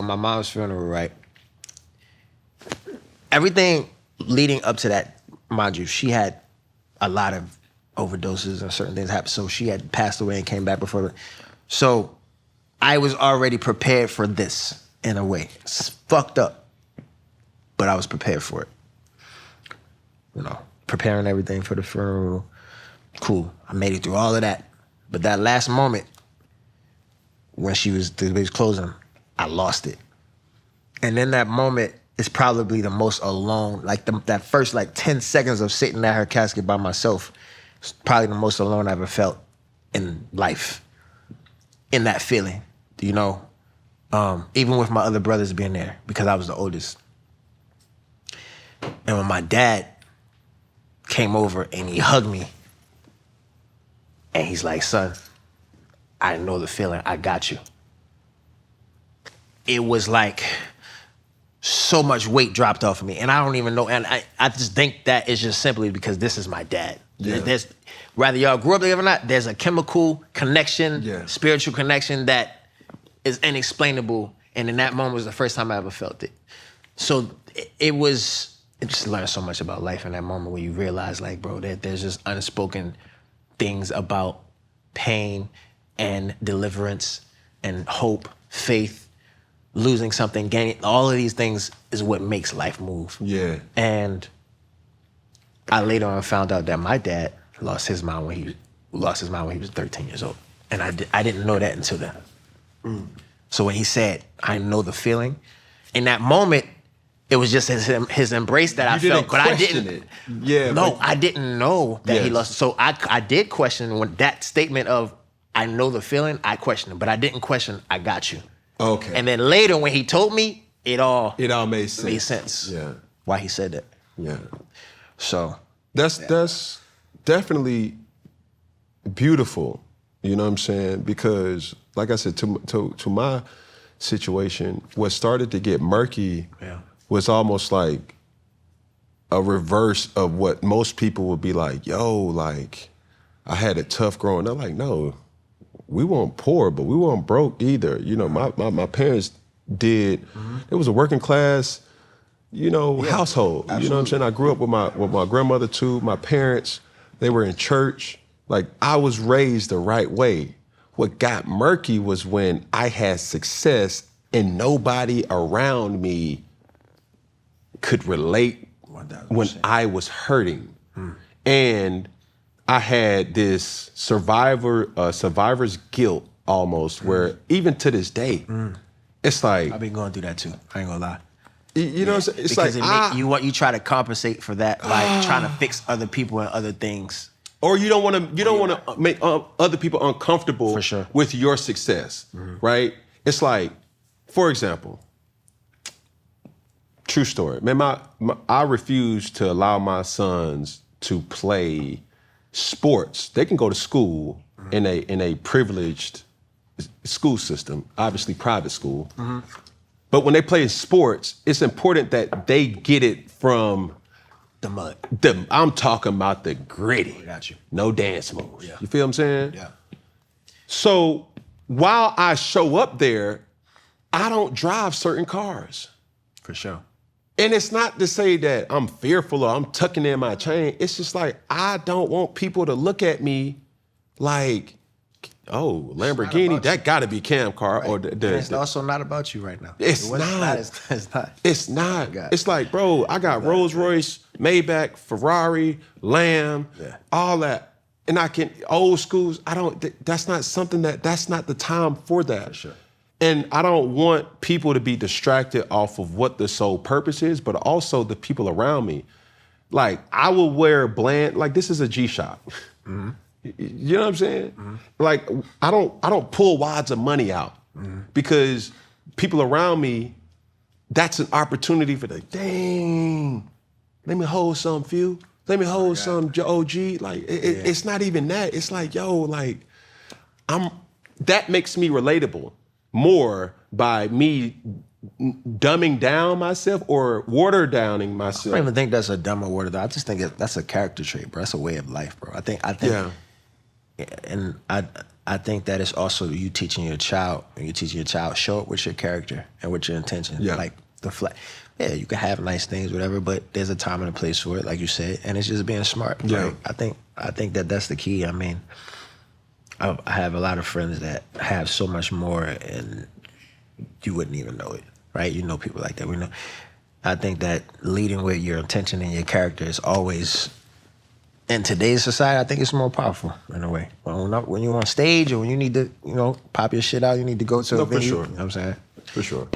my mom's funeral, right? Everything leading up to that, mind you, she had a lot of overdoses and certain things happened. So she had passed away and came back before. So I was already prepared for this in a way. It's fucked up, but I was prepared for it. You know, preparing everything for the funeral. Cool. I made it through all of that. But that last moment, when she was closing, I lost it. And in that moment, it's probably the most alone, like that first 10 seconds of sitting at her casket by myself, it's probably the most alone I ever felt in life. In that feeling, you know? Even with my other brothers being there, because I was the oldest. And when my dad came over and he hugged me, and he's like, son, I know the feeling, I got you. It was like so much weight dropped off of me. And I don't even know, and I just think that is just simply because this is my dad. Yeah. There's, whether y'all grew up together or not, there's a chemical connection, spiritual connection that is inexplainable. And in that moment was the first time I ever felt it. So it just learned so much about life in that moment where you realize, like, bro, that there's just unspoken things about pain and deliverance and hope, faith, losing something, gaining, all of these things is what makes life move. Yeah. And I later on found out that my dad lost his mind when he was 13 years old. And I didn't know that until then. Mm. So when he said, I know the feeling, in that moment, it was just his embrace that I felt, but I didn't. It. Yeah. No, I didn't know that he lost. So I did question when that statement of I know the feeling. I questioned it, but I didn't question I got you. Okay. And then later when he told me, it all made sense. Made sense. Yeah. Why he said that. Yeah. So that's definitely beautiful. You know what I'm saying? Because like I said, to my situation, what started to get murky. Yeah. Was almost like a reverse of what most people would be like, yo, like, I had it tough growing up. Like, no, we weren't poor, but we weren't broke either. You know, my parents did, it was a working class, household. Absolutely. You know what I'm saying? I grew up with my grandmother too, my parents, they were in church. Like, I was raised the right way. What got murky was when I had success and nobody around me could relate when I was hurting. And I had this survivor's guilt almost, where even to this day, it's like... I've been going through that too, I ain't gonna lie. You know what I'm saying? It's because like... you try to compensate for that, like trying to fix other people and other things. Or you don't want to make other people uncomfortable for sure. With your success, right? It's like, for example... True story. Man, I refuse to allow my sons to play sports. They can go to school in a privileged school system, obviously private school. But when they play sports, it's important that they get it from the mud. I'm talking about the gritty. I got you. No dance moves. Yeah. You feel what I'm saying? Yeah. So while I show up there, I don't drive certain cars. For sure. And it's not to say that I'm fearful or I'm tucking in my chain. It's just like, I don't want people to look at me like, oh, Lamborghini, that gotta be Cam car. Right. Or it's also not about you right now. It's not. It's not. It's like, bro, I got Rolls Royce, Maybach, Ferrari, Lamb, all that. And I can, old schools, that's not something that's not the time for that. For sure. And I don't want people to be distracted off of what the sole purpose is, but also the people around me. Like, I will wear bland, like this is a G-Shock. You know what I'm saying? Like, I don't pull wads of money out because people around me, that's an opportunity for the, dang, let me hold some few. Let me hold some OG. Like, it's not even that. It's like, yo, like, that makes me relatable. More by me dumbing down myself or water downing myself. I don't even think that's a dumb or water down. I just think that's a character trait, bro. That's a way of life, bro. I think, and I I think that it's also you teaching your child, show up with your character and with your intention. Yeah. Like yeah, you can have nice things, whatever, but there's a time and a place for it, like you said, and it's just being smart. Yeah. Like, I think that that's the key. I mean, I have a lot of friends that have so much more, and you wouldn't even know it, right? You know people like that. We know. I think that leading with your intention and your character is always, in today's society, I think it's more powerful in a way. When you're on stage or when you need to, pop your shit out, you need to go to a venue. For sure. You know what I'm saying? For sure.